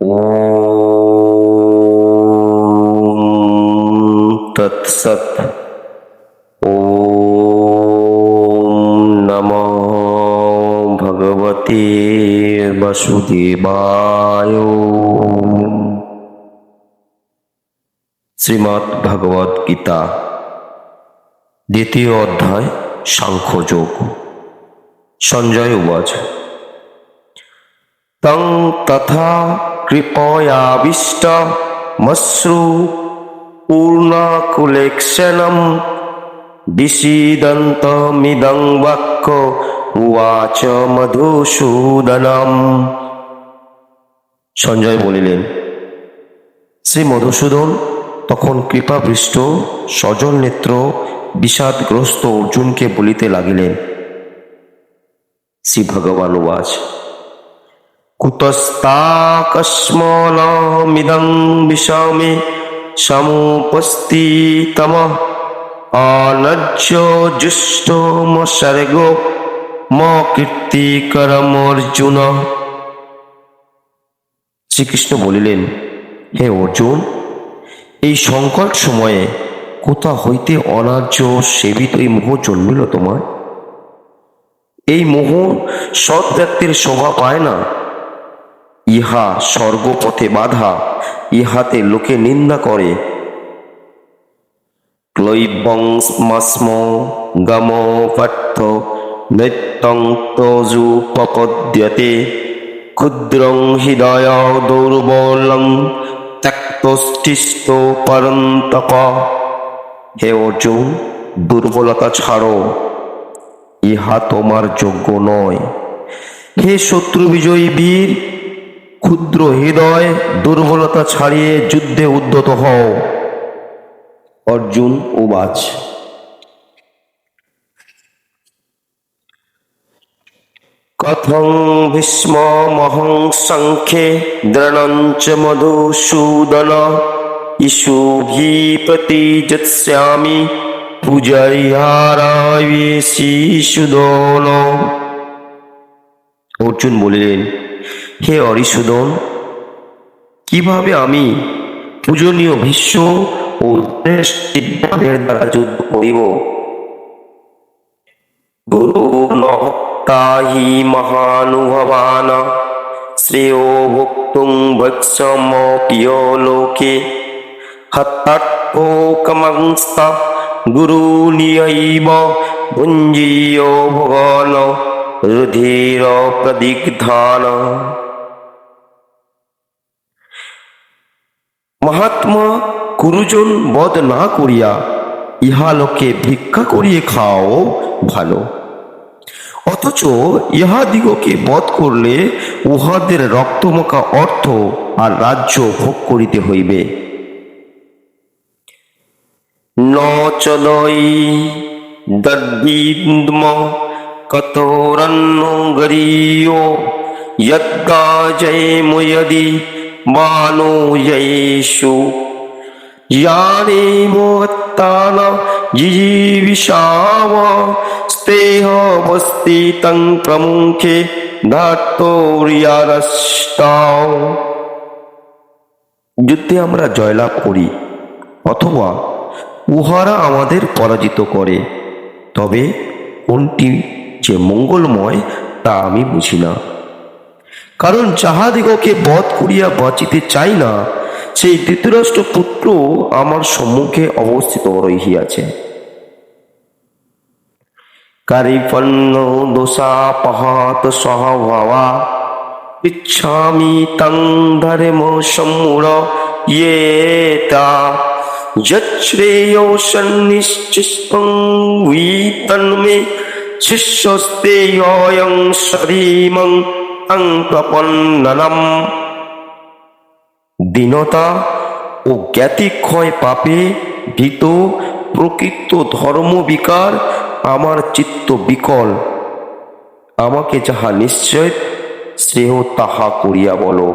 ওম তৎসৎ। ওম নমো ভগবতে বাসুদেবায়। শ্রীমদ্ ভগবদ গীতা, দ্বিতীয় অধ্যায়, সাংখ্যযোগ। সঞ্জয় উবাচ, তং তথা কৃপয়াবিষ্ট মশ্রু পূর্ণকুলেক্ষণম বিষীদন্তমিদং বাক্য উবাচ মধুসূদনম। সঞ্জয় বলিলেন, শ্রী মধুসূদন তখন কৃপাবৃষ্ট সজল নেত্র বিষাদগ্রস্ত অর্জুনকে বলিতে লাগিলেন। শ্রী ভগবান উবাচ, কুতস্তাকস্মানমিদং বিষামে সমুপস্থিতম অনজ্য জুষ্টমসর্গো ম কীর্তিকরমর্জুন। শ্রীকৃষ্ণ বলিলেন, হে অর্জুন, এই সংকট সময়ে কোথা হইতে অনার্য সেবিত এই মোহ জন্মিল তোমার? এই মোহ সৎ ব্যক্তির শোভা পায় না। ইহা স্বর্গপথে বাধা, ইহাতে লোকে নিন্দা করে। ক্লৈবংস্ম গম পার্থ নৈত্যং তজুপপদ্যতে ক্ষুদ্রং হৃদয় দৌর্বলং ত্যক্তষ্টিস্থ পরন্তপ। হে অর্জুন, দুর্বলতা ছাড়ো, ইহা তোমার যোগ্য নয়। হে শত্রু বিজয়ী বীর, ক্ষুদ্র হৃদয় দুর্বলতা ছাড়িয়ে যুদ্ধে উদ্যত হও। অর্জুন উবাচ, কথং ভীষ্মমহং সংখ্যে দ্রোণঞ্চ মধুসূদন ইষুভিঃ পূজয়ারায়সিসুদন। অর্জুন বলিলেন, হে অরিসুদন, কিভাবে আমি পূজনীয় ভীষ্ম ও দ্রোণের দ্বারা যুদ্ধ করিব? গুরু নহত্যাহি মহানুভবান শ্রেয়ো ভোক্তুং ভক্ষমপ্রিয় লোকে হত্যার্থোকমংস্তা গুরুনিয়ৈব ভুঞ্জীয় ভগন রুধির প্রদিগ্ধান। মহাত্মা গুরুজন বধ না করিয়া ইহালোকে ভিক্ষা করিয়ে খাও ভালো, অথচ ইহাদিগকে বধ করলে উহাদের রক্তমাখা অর্থ আর রাজ্য ভোগ করিতে হইবে। ন চলই দদ্বিদ্ম কতরন্ন গরীয় যদ্গা জয়মুয়দি মানো জয়েষু याने मोत्तान जिजीविषाव स्तेह बस्तितं प्रमुखे धार्तोर्यारष्टाव। যুদ্ধে আমরা জয়লাভ করি অথবা উহারা আমাদের পরাজিত করে, তবে কোনটি যে মঙ্গলময় তা আমি বুঝি না। কারণ যাহাদিগকে বধ করিয়া বাঁচিতে চাই না, সেই ধৃতরাষ্ট্র পুত্র আমার সম্মুখে অবস্থিত রহিয়াছে। কারিপন্ন দোষাপহাত স্বভাবা ইচ্ছামি তং ধর্ম সম্মূঢ় ইয়েতা যচ্ছ্রেয়ো সন্নিশ্চিতং তন্মে শিষ্যস্তেয়ং সধীমং তং প্রপন্ননম। দীনতা ও জ্ঞাতিক্ষয় পাপে ভীত প্রকৃত ধর্মবিকার আমার চিত্ত বিকল। আমাকে যাহা নিশ্চয় শ্রেয় তাহা করিয়া বলো।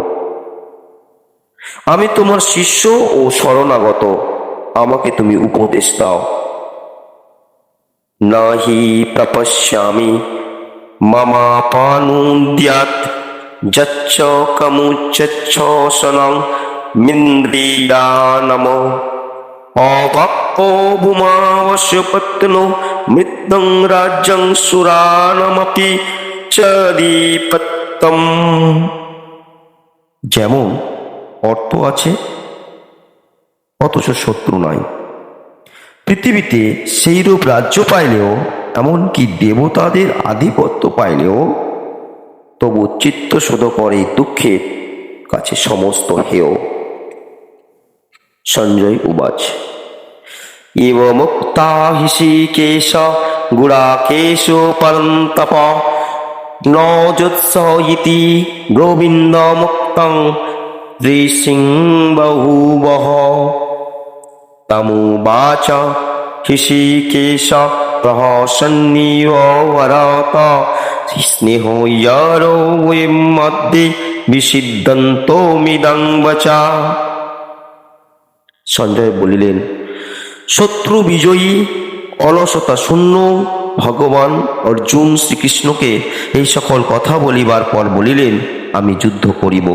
আমি তোমার শিষ্য ও শরণাগত, আমাকে তুমি উপদেশ দাও। নাহি প্রপশ্যামি মমাপানুদ্যাৎ যচ্চ কমুচ্চ সনং মিন্দ্রিয়ানম অবাক্যো ভূমাবশ্যপত্নো মৃত্যং রাজ্যং সুরানমপি চরিপত্তম। যেমন অর্থ আছে অথচ শত্রু নাই, পৃথিবীতে সেইরূপ রাজ্য পাইলেও, এমনকি দেবতাদের আধিপত্য পাইলেও তবু চিত্ত শোধ করে দুঃখের কাছে সমস্ত হেয়। সঞ্জয় উবাচ ইব মুক্তা হৃষিকেশ গুড়াকেশ পরন্তপ ন যুৎস ইতি গোবিন্দ মুক্তং ঋষিংবহুবহ। তমুবাচ হৃষিকেশ প্রহসন্নিব বরত স্নেহো ইয়ারো বয়ম মধ্যে বিসিদ্ধন্তো মিদং বচা। সঞ্জয় বলিলেন, শত্রু বিজয়ী অলসতা শূন্য ভগবান অর্জুন শ্রীকৃষ্ণকে এই সকল কথা বলিবার পর বলিলেন, আমি যুদ্ধ করিব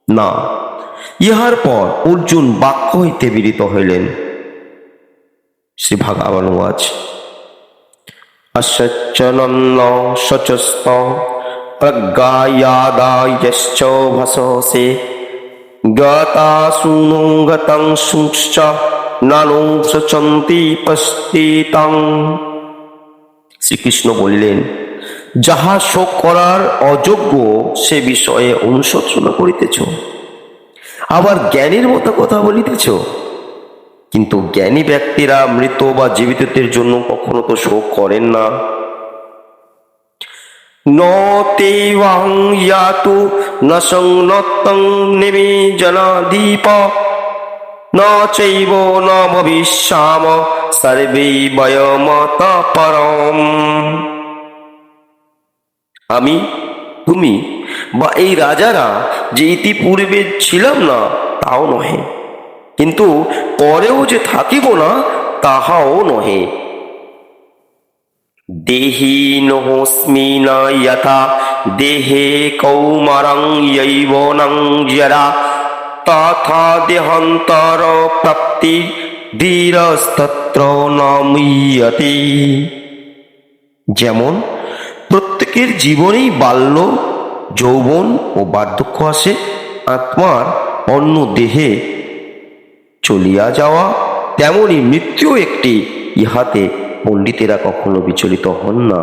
না। ইহার পর অর্জুন বাক্য হইতে বিরত হইলেন। শ্রী ভগবান উবাচ অসচ্চনন্ন সচস্ত প্রজ্ঞায়াদায়শ্চ ভসসে গতাসুনো গতং সুশ্চ নানো সচন্তি পস্তিতং। শ্রীকৃষ্ণ বলিলেন, যাহা শোক করার অযোগ্য সে বিষয়ে অনুশোচনা করিতেছ, আবার জ্ঞানীর মতো কথা বলিতেছ। কিন্তু জ্ঞানী ব্যক্তিরা মৃত বা জীবিতদের জন্য কখনো তো শোক করেন না। ন তেবাং ইয়াতু ন সংনতং নিবেজনাদীপ ন চৈব ন ভবিষ্যাম সর্বে বয়মতঃ পরম। আমি, তুমি বা এই রাজারা যে ইতিপূর্বে ছিলাম না তাও নহে, কিন্তু পরেও যে থাকিব না তাহাও নহে। দেহিনোস্মি ন যথা দেহে কৌমারং যৌবনং জরা তথা দেহান্তর প্রাপ্তি ধীরস্তত্র ন মুহ্যতে। যেমন প্রত্যেকের জীবনেই বাল্য, যৌবন ও বার্ধক্য আসে, আত্মার অন্য দেহে চলিয়া যাওয়া তেমনি মৃত্যু একটি, ইহাতে পণ্ডিতেরা কখনো বিচলিত হন না।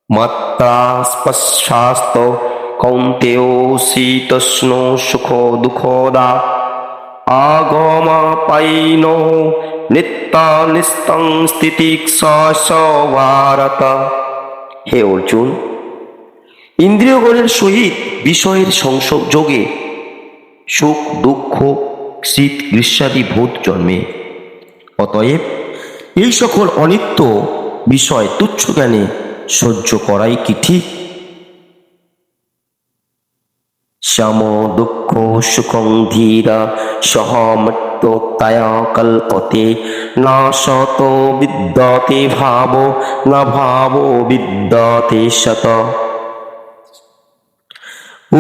মাত্রা স্পর্শাস্ত কৌন্তেয় শীতোষ্ণ সুখ দুঃখদা আগমাপায়িন নিত্যানিস্তং স্থিতিক্ষা ভারত। হে অর্জুন, ইন্দ্রিয়গণের সহিত বিষয়ের সংযোগে সুখ দুঃখ শীত গ্রীষ্মাদি ভূত জন্মে। অতএব এই সকল অনিত্য বিষয় তুচ্ছ জ্ঞানে সহ্য করাই কি ঠিক? শ্যাম দুঃখ সুখং ধীরা সহমত্যতায়া কল্পতে না শত বিদ্যতে ভাব না ভাব বিদ্যতে শত।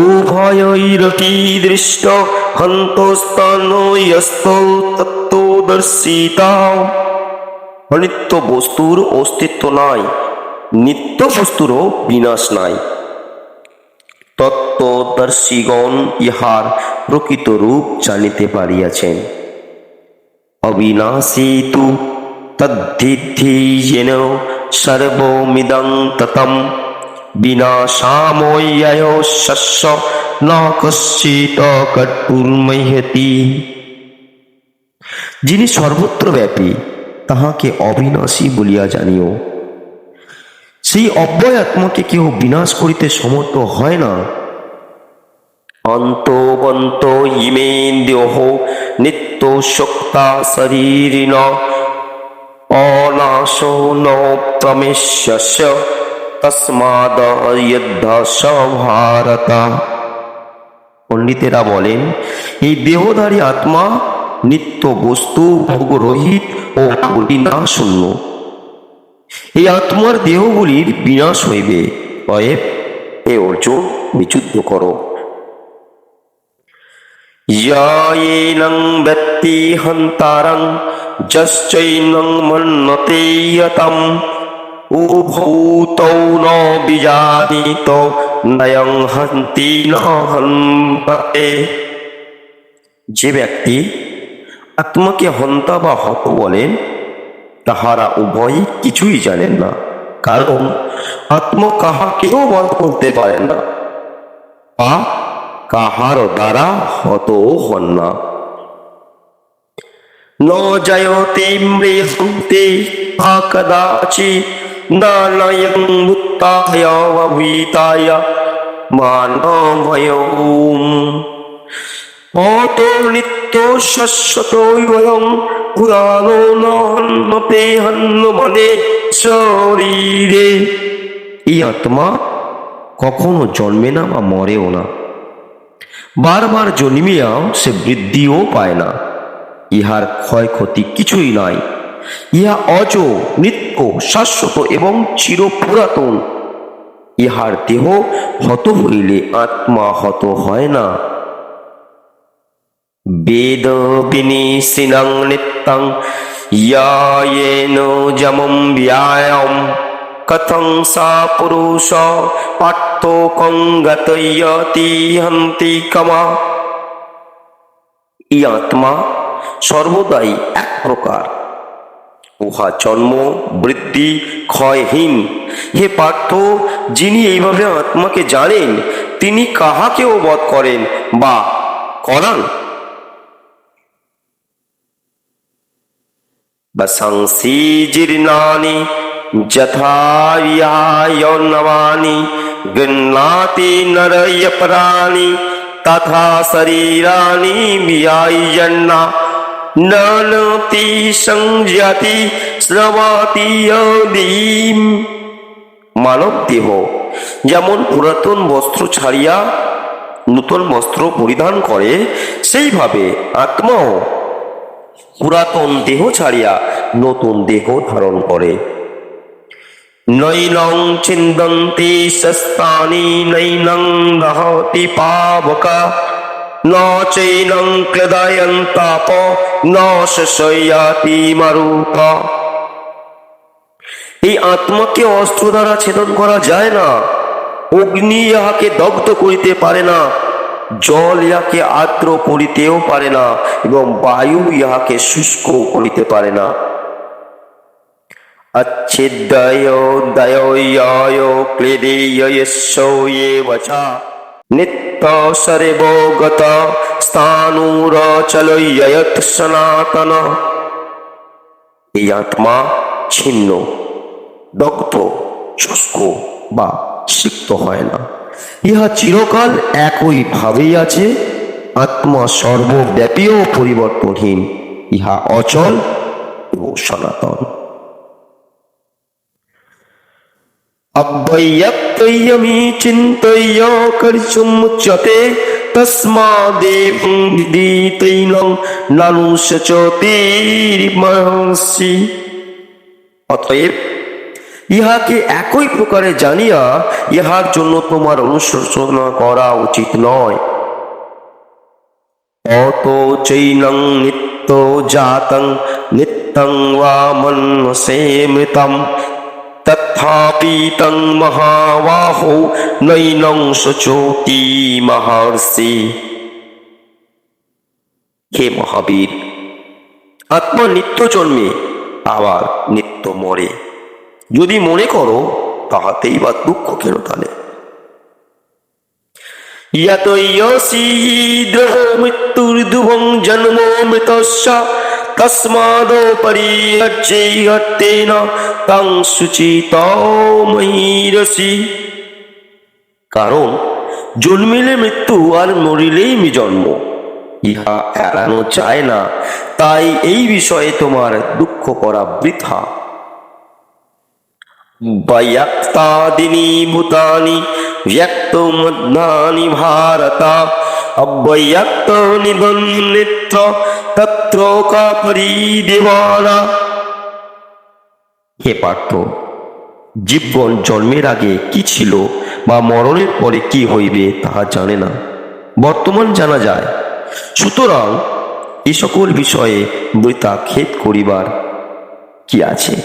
উভয়ৈরপি দৃষ্ট হন্তস্তনয়স্তৌ তত্ত্বদর্শিতা। অনিত্য বস্তুর অস্তিত্ব নাই, নিত্য বস্তুরও বিনাশ নাই। তত্ত্বদর্শীগণ ইহার প্রকৃত রূপ জানিতে পারিয়াছেন। অবিনাশী তু তদ্ধিদ্ধি যেন সর্বমিদং ততম বিনাশাময়্যয় শস্য ন কশ্চিৎ কর্তুর্মহ্যতি। যিনি সর্বত্র ব্যাপী তাহাকে অবিনাশী বলিয়া জানিও। সেই অব্যয় আত্মাকে কেউ বিনাশ করিতে সমর্থ হয় না। অন্তবন্ত ইমে দেহ নিত্য শক্তা শরীরিণ অনাশো ন প্রমেশ্যস্য তস্মাদ যুদ্ধস্য ভারত। পণ্ডিতেরা বলেন, এই দেহধারী আত্মা নিত্য বস্তু ভোগরহিত ও বিনাশশূন্য। এই আত্মার দেহগুলির বিনাশ হইবে, অতএব হে অর্জুন, বিশুদ্ধ করো। ইয়ায়েনং ব্যক্তি হন্তারং যশ্চৈনং মন্নতে ইয়তম উভৌ তৌ ন বিজানীত নয়ং হন্তি ন হন্তে। যে ব্যক্তি আত্মাকে হন্তা বা হত বলেন, তাহারা উভয় কিছুই জানেন না, কারণ আত্মা কাহাকেও বধ করতে পারে না বা কাহার দ্বারা হত হন না। ন জয়তে মৃহন্তে কদাচি নালয়ং মুত্তায় অভীতায় মানভয়ম অত নিত্য শাশ্বতং পুরাণো নতে হন্য মনে শরীরে। এই আত্মা কখনো জন্মে না বা মরেও না, বারবার জন্মিয়াও সে বৃদ্ধিও পায় না। ইহার ক্ষয়ক্ষতি কিছুই নাই। ইহা অজ, নিত্য, শাশ্বত এবং চিরপুরাতন। ইহার দেহ হত হইলে আত্মা হত হয় না। বেদ বিনিশিনং নিত্যং ইয়ায়েন যমং ব্যায়াম কথং সা পুরুষ পার্থ কঙ্গতয়তি হন্তি কমা। এই আত্মা সর্বদাই এক প্রকার, উহা জন্ম বৃদ্ধি ক্ষয়হীন। হে পার্থ, যিনি এইভাবে আত্মাকে জানেন, তিনি কাহাকেও বধ করেন বা করান। বসংসি জীর্ণানি যথা নবানি গৃহ্ণাতি নরয় পরাণি তথা শরীরাণি বিয়ায়ন্না ননতি সংযতি শ্রবতি অদীম। মানব দেহ যেমন পুরাতন বস্ত্র ছাড়িয়া নূতন বস্ত্র পরিধান করে, সেইভাবে আত্মাও পুরাতন দেহ ছাড়িয়া নতুন দেহ ধারণ করে। নৈনং ছিন্দন্তি শস্তানি নৈনং দহতি পাবকা ন চৈনং ক্লেদয়ন্তাপ ন শস্যাতি মারুত। এই আত্মাকে অস্ত্র দ্বারা ছেদন করা যায় না, অগ্নি ইহাকে দগ্ধ করিতে পারে না, জল ইহাকে আর্দ্র করিতেও পারে না এবং বায়ু ইহাকে শুষ্ক করিতে পারে না। अच्छिद्दय दय क्लेदेयस्येवच नित्य सर्वगत स्थाणुरचलयत् सनातन। এই আত্মা ছিন্ন, দগ্ধ, শুষ্ক বা সিক্ত হয় না। ইহা চিরকাল একই ভাবেই আছে। আত্মা সর্বব্যাপী ও পরিবর্তনহীন। ইহা অচল এবং সনাতন। अव्यक्तयमि चिन्तय कर्तुमुच्यते तस्मादेवं विदितैनं नानुशोचतीर्महसि। অতএব ইহাকে একই প্রকারে জানিয়া ইহার জন্য তোমার অনুশোচনা করা উচিত নয়। অত চৈনং নিত্য জাতং নিত্যং ওয়া মন্যসে মৃতম তথাপি তং মহাবাহো নৈনং শোচতি মহর্ষি। হে মহাবীর, আত্মা নিত্য জন্মে আবার নিত্য মরে। যদি মনে করো, তাহাতেই বা দুঃখ কেন তাহলে? यतोऽसि मृत्युर्दुःखं जन्म मृतस्य तस्मादोपरिहर्षेण तं शुचितमहीरसि। কারণ জন্মিলে মৃত্যু আর মরিলেই জন্ম, ইহা এড়ানো যায় না। তাই এই বিষয়ে তোমার দুঃখ করা বৃথা। ব্যক্তাদীনি ভূতানি ব্যক্তমধ্যানি ভারত অব্যক্ত নিবন্নিত্র তত্র কা পরিদেবানা। হে পার্থ, জীবগণ জন্মের আগে কি ছিল বা মরণের পরে কি হইবে তাহা জানে না, বর্তমান জানা যায়। সুতরাং এ সকল বিষয়ে বৃথা খেদ করিবার কি আছে?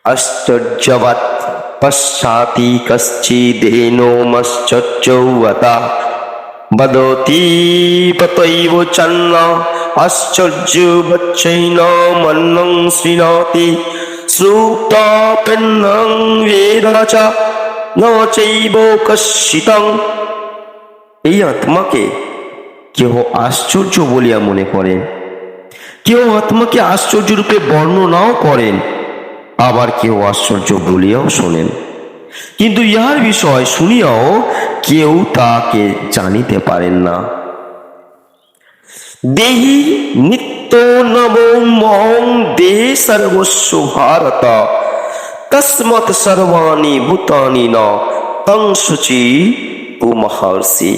আশ্চর্যবৎ পশ্চাতি কশ্চিদেনোমশ্চর্যৌবতা বদতি পতৈব চন্ন আশ্চর্যবচ্চৈন মন্নং শ্রীণাতি শ্রুতাপেন্নং বেদ চ ন চৈব কশ্চিতং। এই আত্মাকে কেহ আশ্চর্য বলিয়া মনে করেন, কেউ আত্মাকে আশ্চর্য রূপে বর্ণনাও করেন, আবার কেউ আশ্চর্য বলিয়াও শোনেন, কিন্তু ইহার বিষয় শুনিয়াও কেউ তাকে জানিতে পারেন না। দেহি নিত্য নবমং দেহে সর্বস্ব ভারত তস্মৎ সর্বাণি ভূতানি ন তং শুচি মহর্ষি।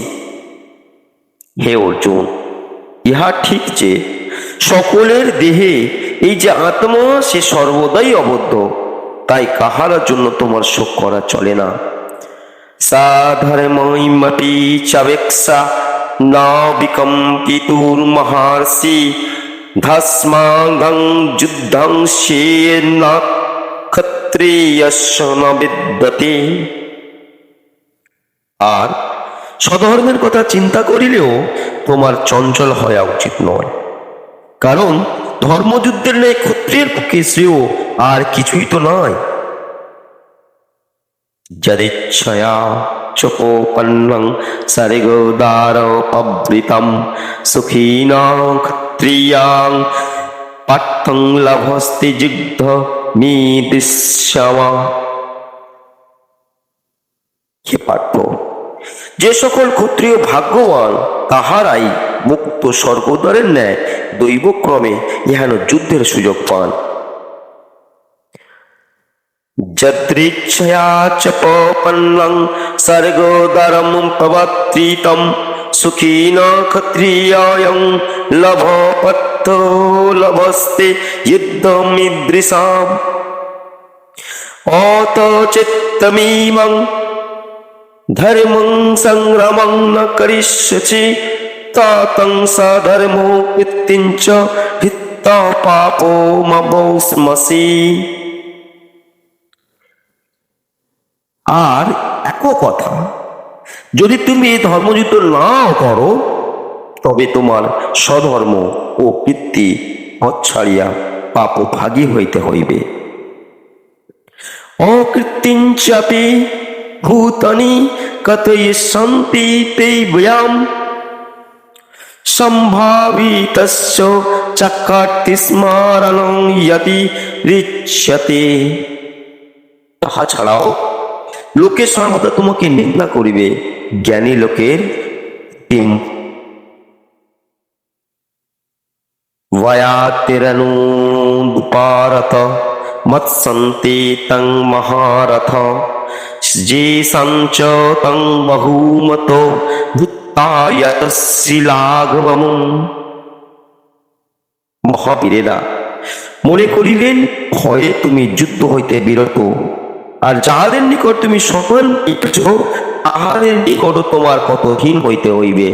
হে অর্জুন, ইহা ঠিক যে সকলের দেহে এই যে আত্মা সে সর্বদাই অবদ্ধ, তাই কাহার জন্য তোমার শোক করা চলে না। সাধর্মমপি চাবেক্ষা না বিকম্পিতুর মহর্ষি ধস্মাগং যুদ্ধং সেনা ক্ষত্রিয়স্য ন বিদ্যতে। আর স্বধর্মের কথা চিন্তা করিলেও তোমার চঞ্চল হওয়া উচিত নয়, কারণ ধর্মযুদ্ধের ন্যায় ক্ষত্রিয়ের পক্ষে শ্রেয় আর কিছুই তো নয়। যদিচ্ছয়া চোপন্নং সর্গোদারোপবৃতম সুখীনাং ক্ষত্রিয়াং পার্থং লভস্তে যুদ্ধ মিদৃশ্যমা। হে পার্থ, যে সকল ক্ষত্রিয় ভাগ্যবান তাহারাই মুক্ত স্বর্গদ্বারের ন্যায় দৈবক্রমে ইহানো যুদ্ধের সুযোগ পান। যদৃচ্ছয়া চোপন্নং সর্গোদারম প্রবর্তিতম সুখীনা ক্ষত্রিয়ায়ং লভপত্থো লভস্তে যুদ্ধমিদৃশাম। অত চিত্তমিমং ধর্মং সংগ্রামং ন করিষ্যসি তাতং সাধর্মো কীর্তিঞ্চ হিত্তা পাপো মবস্মসি। আর এক কথা, যদি তুমি এই ধর্মযুদ্ধ নাও করো, তবে তোমার স্বধর্ম ও কীর্তি পথ ছাড়িয়া পাপ ভাগী হইতে হইবে। অকীর্তিঞ্চাপি ভূতানি কথয়িষ্যন্তি তে বয়াম সম্ভাবিতস্য চক্রার্তি স্মরণং যতি রিচ্যতে। তাহা ছাড়াও লোকে সর্বদা তোমাকে নিন্দা করিবে। জ্ঞানী লোকের ভয়াতিরনুদুপারত মৎসন্তে তং মহারথ যে সঞ্চ তং বহুমত ভূতায়তশিলাঘবম। মহাবীরেরা মনে করিলেন ভয়ে তুমি যুদ্ধ হইতে বিরত, আর যাহাদের নিকট তুমি সকল তাহাদের নিকট তোমার কত হীন হইতে হইবে।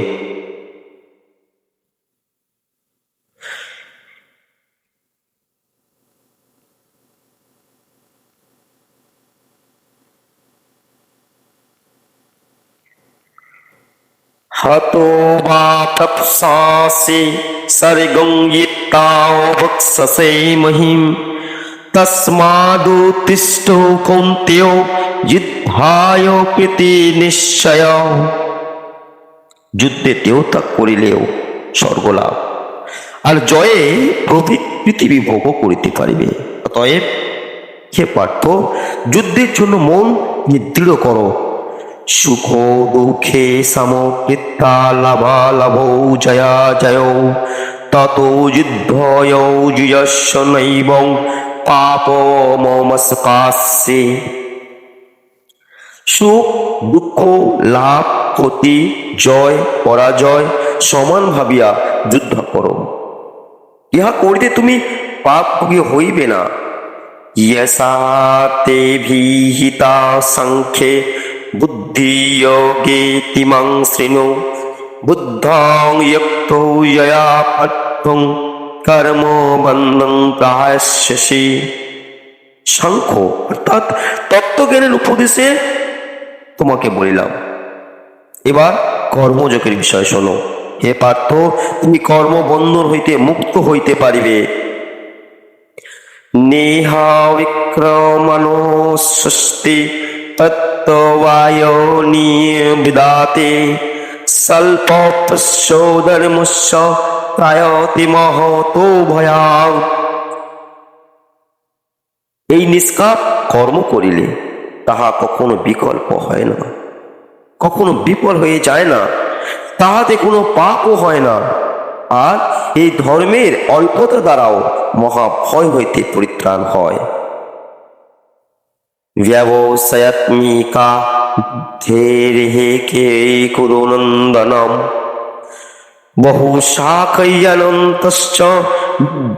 হতো বা তপসাসি সর্গং ইত্তাও বক্সসে মহিম তস্মাদুত্তিষ্ঠ কৌন্তেয় যুদ্ধায় কৃতি নিশ্চয়। যুদ্ধে দেহত্যাগ করিলেও স্বর্গলাভ আর জয়ে পৃথিবী ভোগ করিতে পারিবে। অতএব হে পার্থ, যুদ্ধের জন্য মন দৃঢ় করো। সুখ দুঃখে সমকৃত্তা লাভালাভৌ জয়া জয় তত যুদ্ধয় যুযস্য নৈবং পাপমস্কাস্যে। সুখ দুঃখ লাভ ক্ষতি জয় পরাজয় সমান ভাবিয়া যুদ্ধ করো। ইহা করিতে তুমি পাপ ভোগী হইবে না। यसा ते भीहिता संख्ये बुद्धियोगे तिमं शृणु बुद्धां युक्तो यया पट्टं कर्म बन्धं प्रायस्यसि। সাংখ্য অর্থাৎ তত্ত্বজ্ঞানের উপদেশে তোমাকে বলিলাম। এবার কর্মযোগের বিষয় শোনো। হে পার্থ, তুমি কর্মবন্ধন হইতে মুক্ত হইতে পারিবে। নেহা বিক্রমণো ষষ্ঠী তত্ত্ববায়নি বিদাতে স্বল্প পশ্য ধর্মস্য ত্রায়তি মহতো ভয়াৎ। এই নিষ্কাম কর্ম করিলে তাহা কখনো বিকল্প হয় না, কখনো বিফল হয়ে যায় না, তাহাতে কোনো পাপও হয় না। আর এই ধর্মের অল্পতা দ্বারাও মহাভয় হইতে পরিত্রাণ হয়। ব্যবসায়াত্মিকা বুদ্ধের্হেকে কুরুনন্দনম বহু শাখয়নন্তশ্চ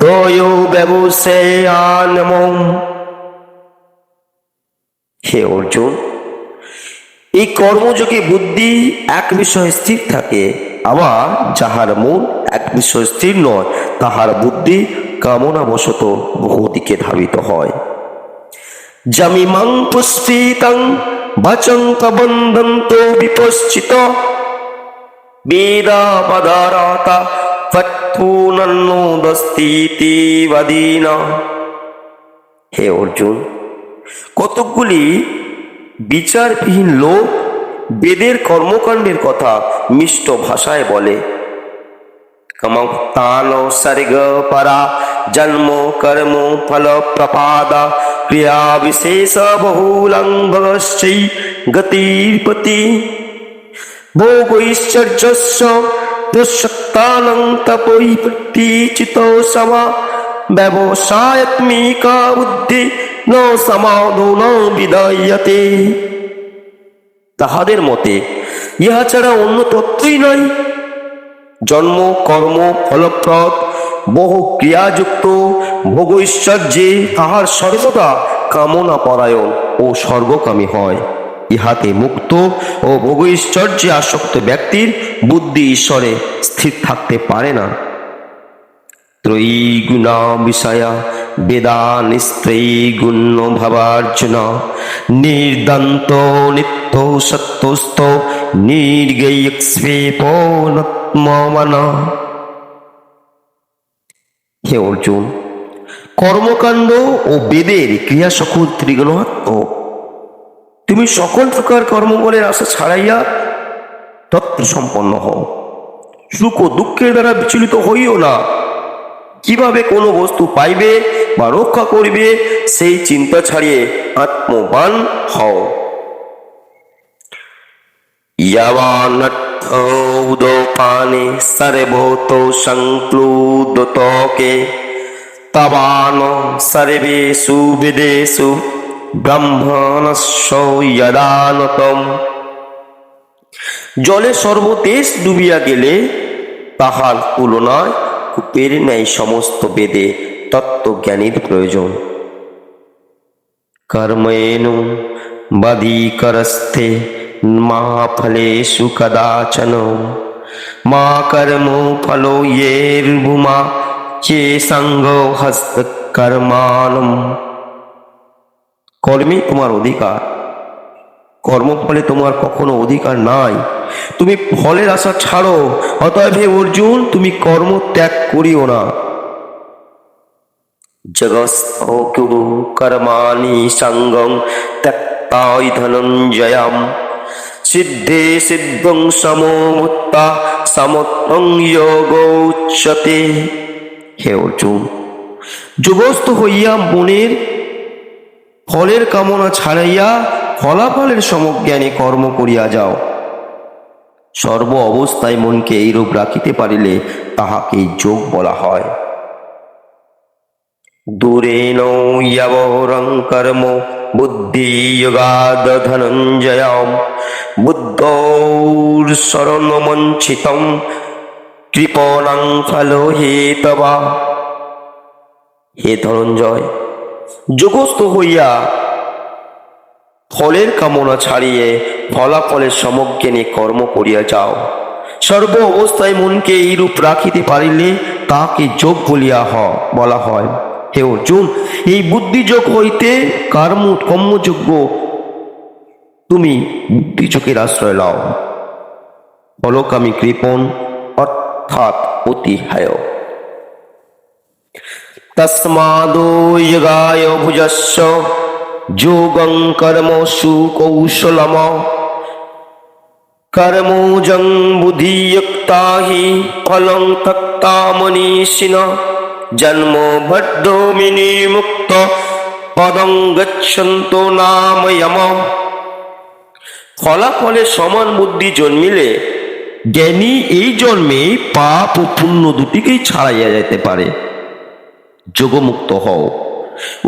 দ্বয়ো ব্যবসায়ানমম। হে অর্জুন, এই কর্মযোগে বুদ্ধি এক বিষয়ে স্থির থাকে, আবার যাহার মন এক বিষয়ে স্থির নয় তাহার বুদ্ধি কামনাবশত বহু দিকে ধাবিত হয়। জামিমাং পুষ্পিতং বাচং কবন্ধন্ত বিপশ্চিত বেদাবদারাতা ফট্টুনন্নোদস্তিতি বাদীনা। হে অর্জুন, কতকগুলি বিচারবিহীন লোক বেদের কর্মকাণ্ডের কথা মিষ্ট ভাষায় বলে। কমক্তান সর্গ পরা জন্ম কর্ম ফল প্রপাদা ক্রিয়া বিশেষ বহুলং ভগশ্চৈ গতির্পতি ভোগৈশ্চর্যস্য দুঃশক্তানং তপৈপৃচিতো সমা ব্যবসায়াত্মিকা বুদ্ধি ন সমাদো ন বিদায়তে। তাহাদের মতে ইহা ছাড়া অন্য তত্ত্বই নাই। জন্ম কর্ম ফলপ্রদ বহু ক্রিয়াযুক্ত ভোগৈশ্বর্যে তাহার সর্বদা কামনা পরায়ণ ও স্বর্গকামী হয়। ইহাতে মুক্ত ও ভোগৈশ্বর্যে আসক্ত ব্যক্তির বুদ্ধি ঈশ্বরে স্থির থাকতে পারে না। ত্রৈগুণা বিষয়া বেদা নিস্ত্রৈগুণ্য ভাবার্জুন নির্দান্ত নিত্য সত্যস্থ নির্গৈক্ষ্বেপনত্মমনা। হে অর্জুন, কর্মকাণ্ড ও বেদের ক্রিয়া সকল ত্রিগুণাত্মক। তুমি সকল প্রকার কর্মবলের আশা ছাড়াইয়া তত্ত্ব সম্পন্ন হও। সুখ ও দুঃখের দ্বারা বিচলিত হইও না। কিভাবে কোনো বস্তু পাইবে বা রক্ষা করিবে সেই চিন্তা ছাড়িয়ে আত্মবান হও। ইয়াবানর্থোদপানে সর্বতো সংক্লুদতকে তবান সর্বেষু বেদেষু ব্রহ্মণস্য যদানতম। জলে সর্বদেশ ডুবিয়া গেলে তাহার তুলনায় কূপের ন্যায় সমস্ত বেদে তত্ত্বজ্ঞানীর প্রয়োজন। কর্মেণু বাধিকরস্থে মা ফলেষু কদাচন মা কর্ম ফলো ইয়ের্ভূমা চে সঙ্গ হস্ত কর্মাণম। কর্মে তোমার অধিকার, কর্মফলে তোমার কখনো অধিকার নাই। তুমি ফলের আশা ছাড়ো। অতএব হে অর্জুন, তুমি কর্ম ত্যাগ করিও না। জগৎস্থ কুরু কর্মাণি সঙ্গং ত্যক্তাই ধনঞ্জয়ম সিদ্ধে সিদ্ধং সমমুত্তা সমত্বং যোগোচ্যতে। হে অর্জুন, যোগস্থ হইয়া মনের ফলের কামনা ছাড়াইয়া ফলাফলের সমজ্ঞানে কর্ম করিয়া যাও। সর্ব অবস্থায় মনকে এইরূপ রাখিতে পারিলে তাহাকে যোগ বলা হয়। দূরেণ ইয়াবরং কর্ম বুদ্ধি যোগাদ ধনঞ্জয়ম বুদ্ধৌর শরণমঞ্চিতম কৃপণং ফল হেতবা। হে ধনঞ্জয়, যোগস্থ হইয়া ফলের কামনা ছাড়িয়ে ফলাফলের সমজ্ঞানে কর্ম করিয়া যাও। সর্ব অবস্থায় মনকে এইরূপ রাখিতে পারিলে তাকে যোগ বলা হয়। হে অর্জুন, এই বুদ্ধিযোগ হইতে কর্মযোগ্য তুমি বুদ্ধিযোগের আশ্রয় লাও। ফলকামী কৃপণ অর্থাৎ অতিহায়। তস্মাদো যগায় ভুজস্য যোগং কর্মসু কৌশলম কর্মোজং বুদ্ধিযুক্তা হি ফলং ত্যক্তা মনীষিণঃ জন্ম বদ্ধো বিনির্মুক্ত পদং গচ্ছন্তো নাময়ম। ফলাফলে সমান বুদ্ধি জন্মিলে জ্ঞানী এই জন্মে পাপ ও পুণ্য দুটিকেই ছাড়াইয়া যেতে পারে। যোগমুক্ত হও।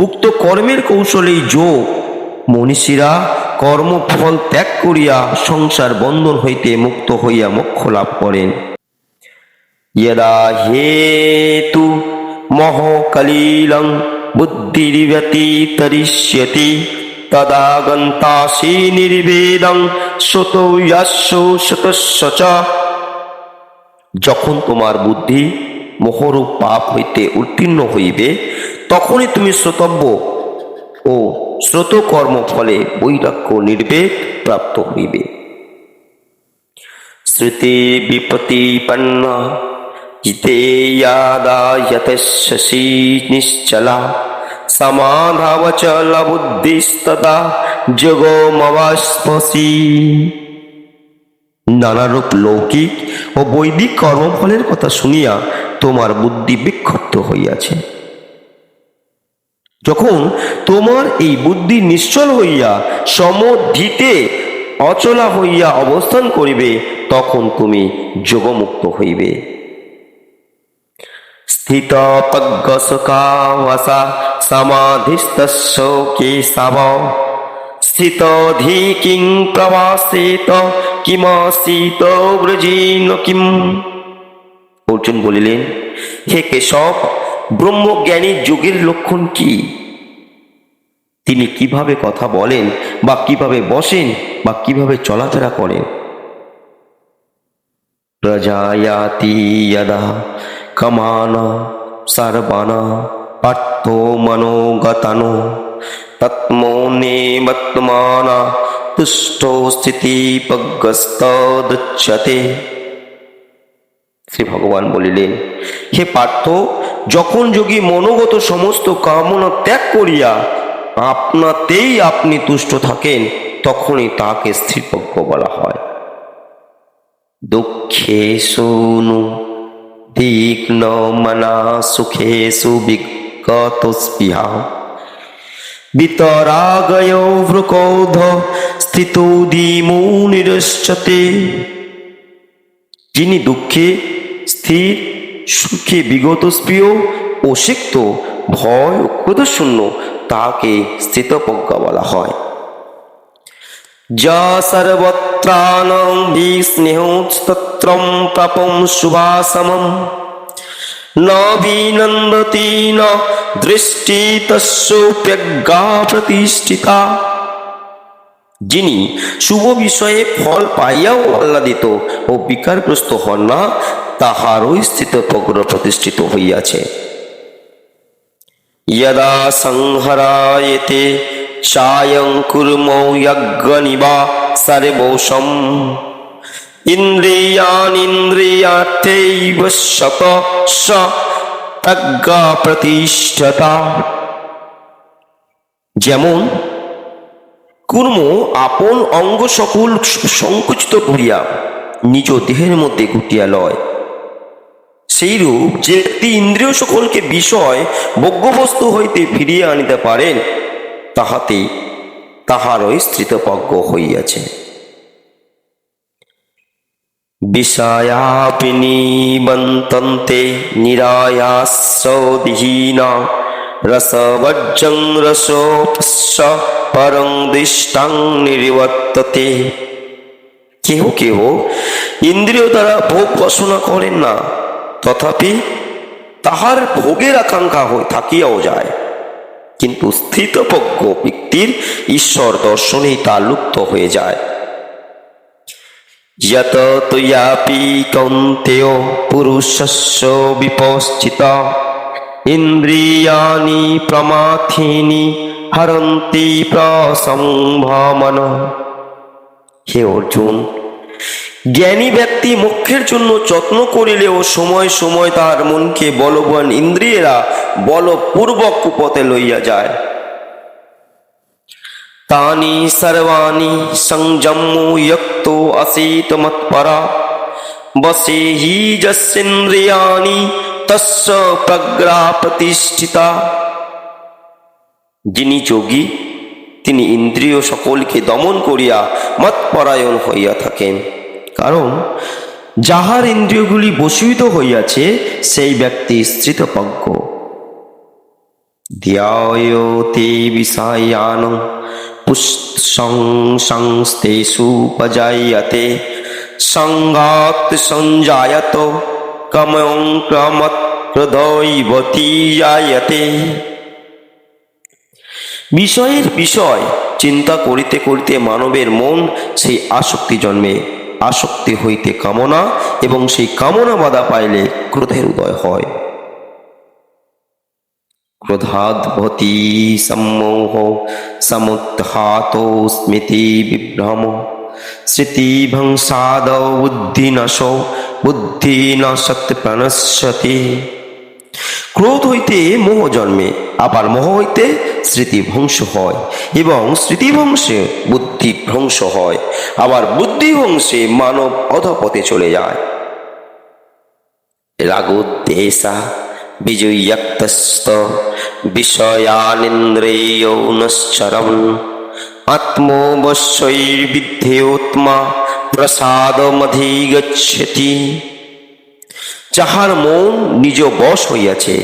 উক্ত কর্মের কৌশলেই যোগ। মনীষীরা কর্মফল ত্যাগ করিয়া সংসার বন্ধন হইতে মুক্ত হইয়া মোক্ষ লাভ করেন। यदा हेतु मोहकलीलं बुद्धिर्व्यतितरिष्यति तदा गन्तासि निर्भेदं श्रुतो यस्सो श्रुतस्य च। যখন তোমার বুদ্ধি মোহরূপ পাপ হইতে উত্তীর্ণ হইবে, তখনই তুমি শ্রোতব্য ও শ্রোত কর্ম ফলে বৈরাগ্য নির্ভেদ প্রাপ্ত হইবে। শ্রুতি বিপতিপন্না জিতেয়াদায়তস্যসি নিশ্চলা সমাধাবচল বুদ্ধিস্তদা যোগমবাস্পসি। নানারূপ লৌকিক ও বৈদিক কর্মফলের কথা শুনিয়া তোমার বুদ্ধি বিক্ষিপ্ত হইয়াছে। যখন তোমার এই বুদ্ধি নিশ্চল হইয়া সমধিতে অচলা হইয়া অবস্থান করিবে, তখন তুমি যোগমুক্ত হইবে। স্থিত প্রজ্ঞসুখাবসা সমাধিস্তস্য কেশব স্থিতধি কিং প্রবাসেত কিমাসিত ব্রজেন কিম। অর্জুন বলিলেন, হে কেশব, ব্রহ্মজ্ঞানী যোগের লক্ষণ কি? তিনি কিভাবে কথা বলেন বা কিভাবে বসেন বা কিভাবে চলাফেরা করেন? প্রজায়াতি যদা কামানা সর্বাণা পার্থো মনোগতানো তৎমোনেবত্মানা তুষ্টো স্থিতিপগ্গস্তদুচ্যতে। শ্রী ভগবান বলিলেন, হে পার্থ, যখন যোগী মনোগত সমস্ত কামনা ত্যাগ করিয়া আপনাতেই আপনি তুষ্ট থাকেন, তখনই তাকে স্থিতপ্রজ্ঞ বলা হয়। দুঃখেষু দিগ্ন মনা সুখেষু বিগতস্পৃহা বিতরাগয় ভ্রুকৌধ স্থিতো ধীমুনিরুচ্যতে। যিনি দুঃখে স্থির, সুখে বিগত স্পৃহ ও সিক্ত, ভয় ও ক্রোধশূন্য, তাকে স্থিতপ্রজ্ঞ বলা হয়। যা সর্বত্রাণং বিস্নেহস্তত্রং পাপং শুভাসমম ন বিনন্দতি ন দৃষ্টি তস্যোপ্যজ্ঞা প্রতিষ্ঠিতা। যিনি শুভ বিষয়ে ফল পাইয়াও আহ্লাদিত ও বিকারগ্রস্ত হন না, তাহারই স্থিতপ্রজ্ঞ প্রতিষ্ঠিত হইয়াছে। यदा संहरायते चायं कुर्मो यज्ञनिवा सर्वोषम इन्द्रियाणीन्द्रियार्थैव शतश प्रज्ञा प्रतिष्ठता। যেমন কুর্ম আপন অঙ্গ সকল সংকুচিত করিয়া নিজ দেহের মধ্যে গুটিয়া লয়, সেইরূপ যে ব্যক্তি ইন্দ্রিয় সকলকে বিষয় ভোগ্যবস্তু হইতে ফিরিয়ে আনিতে পারেন, তাহারই স্থিতপ্রজ্ঞ হইয়াছে। বিষয়াপিনিবন্তন্তে নিরায়াসোদিহীনা রসবজ্জং রসোপস্য পরং দৃষ্টাং নির্বর্ততে। কেহ কেহ ইন্দ্রিয় দ্বারা ভোগ বাসনা করেন না, তথাপি তাহার ভোগের আকাঙ্ক্ষা থাকিয়াও যায়। কিন্তু স্থিতপ্রজ্ঞ ব্যক্তির ঈশ্বর দর্শনেই তা লুপ্ত হয়ে যায়। যত তুয়াপি কৌন্তেয় পুরুষস্য বিপশ্চিতা ইন্দ্রিয়াণি প্রমাথিনি হরন্তি প্রসম্ভ্রমণ। হে অর্জুন, জ্ঞানী ব্যক্তি মোক্ষের জন্য যত্ন করিলেও সময় সময় তার মনকে বলবান ইন্দ্রিয়েরা বলপূর্বক কুপথে লইয়া যায়। তানি সর্বাণি সংযম্য যক্তো আসিত মৎপরা বসেহি যস্যেন্দ্রিয়াণি তস্য প্রজ্ঞা প্রতিষ্ঠিতা। যিনি যোগী তিনি ইন্দ্রিয় সকলকে দমন করিয়া মৎপরায়ণ হইয়া থাকেন, কারণ যাহার ইন্দ্রিয়গুলি বশীভূত হইয়াছে সেই ব্যক্তি স্থিতপ্রজ্ঞ। ধ্যায়তে বিষয়ান পুষ্পংস্তেষু উপজায়তে সংঘাত সঞ্জায়ত কমং ক্রমৎ ক্রোধৈবতী জায়তে। বিষয়ের বিষয় চিন্তা করিতে করিতে মানবের মন সেই আসক্তি জন্মে, আসক্তি হইতে কামনা এবং সেই কামনা বাধা পাইলে ক্রোধের উদয় হয়। ক্রোধাদ্ভবতি সম্মোহ সমুত্থাত স্মৃতি বিভ্রম স্মৃতিভংসাদ বুদ্ধিনাশো বুদ্ধিনাশত প্রণশ্যতি। ক্রোধ হইতে মোহ জন্মে, আবার মোহ হইতে স্মৃতিভ্রংশ হয় এবং স্মৃতিভ্রংশে বুদ্ধিভ্রংশ হয়, আবার বুদ্ধিভ্রংশে মানব অধপথে চলে যায়। রাগোদ্দেশা বিজয়ক্তস্ত বিষয়ানিন্দ্রিয়ৌনশ্চরম আত্মবশ্যৈর্বিদ্ধেয়োত্মা প্রসাদমধিগচ্ছতি। যাহার মন নিজ বশ হইয়াছে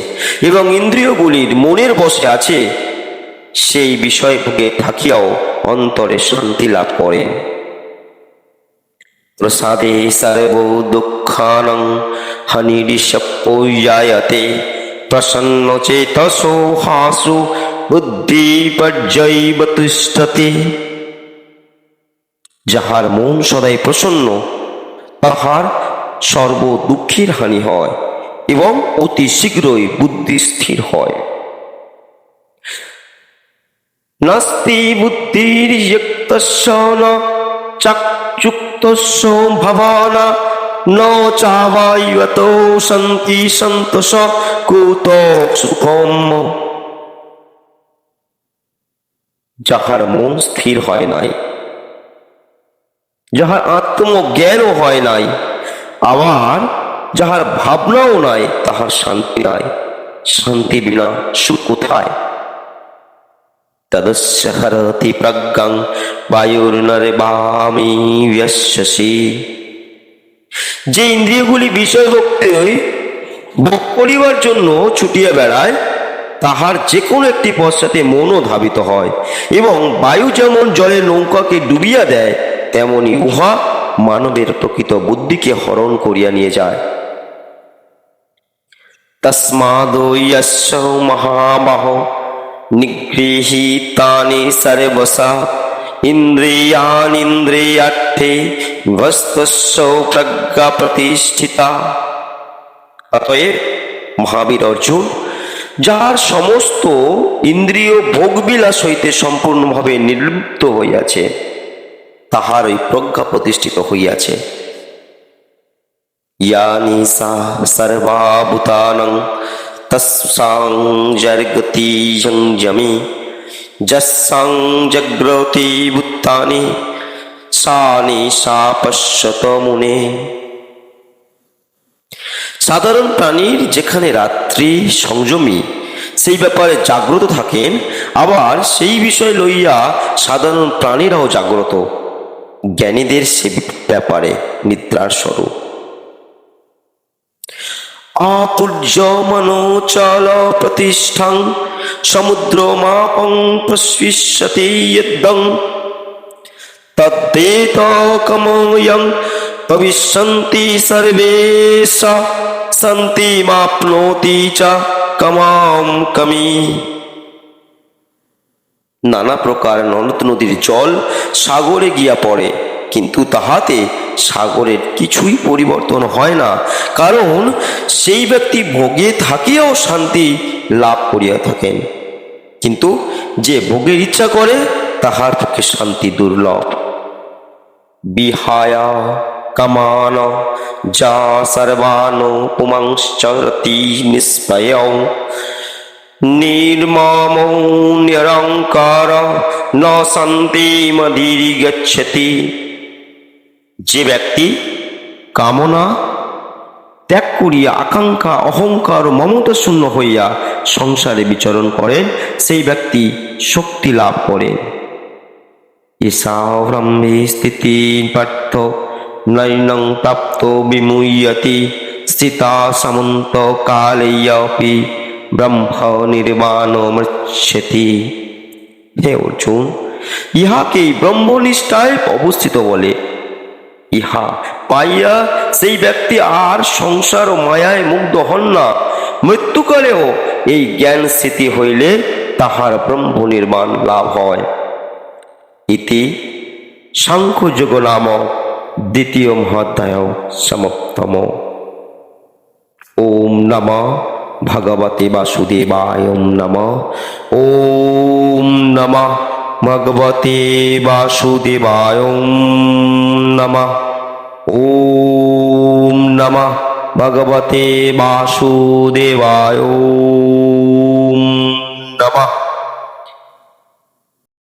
এবং ইন্দ্রিয়গুলির মনের বশে আছে, সেই বিষয় ভোগে থাকিয়াও অন্তরে শান্তি লাভ করে। প্রসাদে সর্ব দুঃখানং হানিরিশপ্পজায়তে প্রসন্ন চেতসো হাসু বুদ্ধি পর্যৈব তিষ্ঠতি। যাহার মন সদাই প্রসন্ন তাহার সর্ব দুঃখের হানি হয় এবং অতি শীঘ্রই বুদ্ধি স্থির হয়। নাস্তি বুদ্ধির্যুক্তস্য ন চাক্ষুক্তস্য ভাবনা ন চাবায়তো শান্তি সন্তোষ কুত সুখম। যাহার মন স্থির হয় নাই, যাহার আত্মজ্ঞানও হয় নাই, আবার যাহার ভাবনাও নাই, তাহার শান্তি নাই। শান্তি বিনা সুখ কোথায়? তদস্য হরতি প্রজ্ঞাং বায়ুর্নরেবামি ব্যস্যসি। যে ইন্দ্রিয়গুলি বিষয় ভোগ করিবার জন্য ছুটিয়া বেড়ায়, তাহার যে কোনো একটি পশ্চাতে মনও ধাবিত হয়, এবং বায়ু যেমন জলের নৌকাকে ডুবিয়া দেয়, তেমনি উহা মানবের প্রকৃত বুদ্ধিকে হরণ করিয়া নিয়ে যায়। তস্মাদো যস্য মহাবাহো নিগৃহীতানি সর্বসা ইন্দ্রিয়াণীন্দ্রিয়ার্থে বস্তস্য প্রজ্ঞা প্রতিষ্ঠিতা। অতএব মহাবীর অর্জুন, যাহার সমস্ত ইন্দ্রিয় ভোগবিলাস হইতে সম্পূর্ণভাবে নির্লিপ্ত হইয়াছে, তাহার ওই প্রজ্ঞা প্রতিষ্ঠিত হইয়াছে। ইয়ানি সা সর্বাভূতানাং তস্যাং জগতি সংযমি যস্যাং জাগ্রতি ভূতানি সা নিশা পশ্যত মুনে। সাধারণ প্রাণীর যেখানে রাত্রি সংযমী সেই ব্যাপারে জাগ্রত থাকেন, আবার সেই বিষয় লইয়া সাধারণ প্রাণীরাও জাগ্রত, জ্ঞানীদের সে ব্যাপারে নিদ্রার স্বরূপ। আপূর্যমনোচল প্রতিষ্ঠাং সমুদ্রমাপং প্রস্বিশ্যতি যদ্দং তদ্দেতকময়ং ভবিষ্যন্তি সর্বেশ শান্তিমাপ্নোতি চ কমাম কমি। নানা প্রকার নদ নদীর জল সাগরে গিয়া পড়ে, কিন্তু তাহাতে সাগরের কিছুই পরিবর্তন হয় না, কারণ সেই ব্যক্তি ভোগে থাকিয়াও শান্তি লাভ করিয়া থাকেন। কিন্তু যে ভোগের ইচ্ছা করে তাহার পক্ষে শান্তি দুর্লভ। বিহায়া কামান যা সর্বান পুমাংশ্চরতি নিষ্পয়ং নির্মম নিরঙ্কার ন শান্তি মদীর্গচ্ছতি। যে ব্যক্তি কামনা ত্যাগ করিয়া আকাঙ্ক্ষা অহংকার ও মমতা শূন্য হইয়া সংসারে বিচরণ করেন, সেই ব্যক্তি শক্তি লাভ করেন। ঈশা ব্রহ্মে স্থিতি পার্থ নৈনং প্রাপ্ত বিমুহ্যতি স্থিতা সমন্ত কালেয়াপি ব্রহ্ম নির্বাণ মৃচ্ছতি। হে অর্জুন, ইহাকেই ব্রহ্মনিষ্ঠায় অবস্থিত বলে। ইহা পাইয়া সেই ব্যক্তি আর সংসার ও মায়ায় মুগ্ধ হন না। মৃত্যুকালেও এই জ্ঞান স্থিতি হইলে তাহার ব্রহ্ম নির্বাণ লাভ হয়। ইতি সাংখ্যযোগ নাম দ্বিতীয় মহাধ্যায় সমাপ্তম। ওম নমঃ ভগবতে বাসুদেবায়। ওম নমঃ, ওম নমঃ ভগবতে বাসুদেবায়। ওম নমঃ, ওম নমঃ ভগবতে বাসুদেবায়। ওম নমঃ।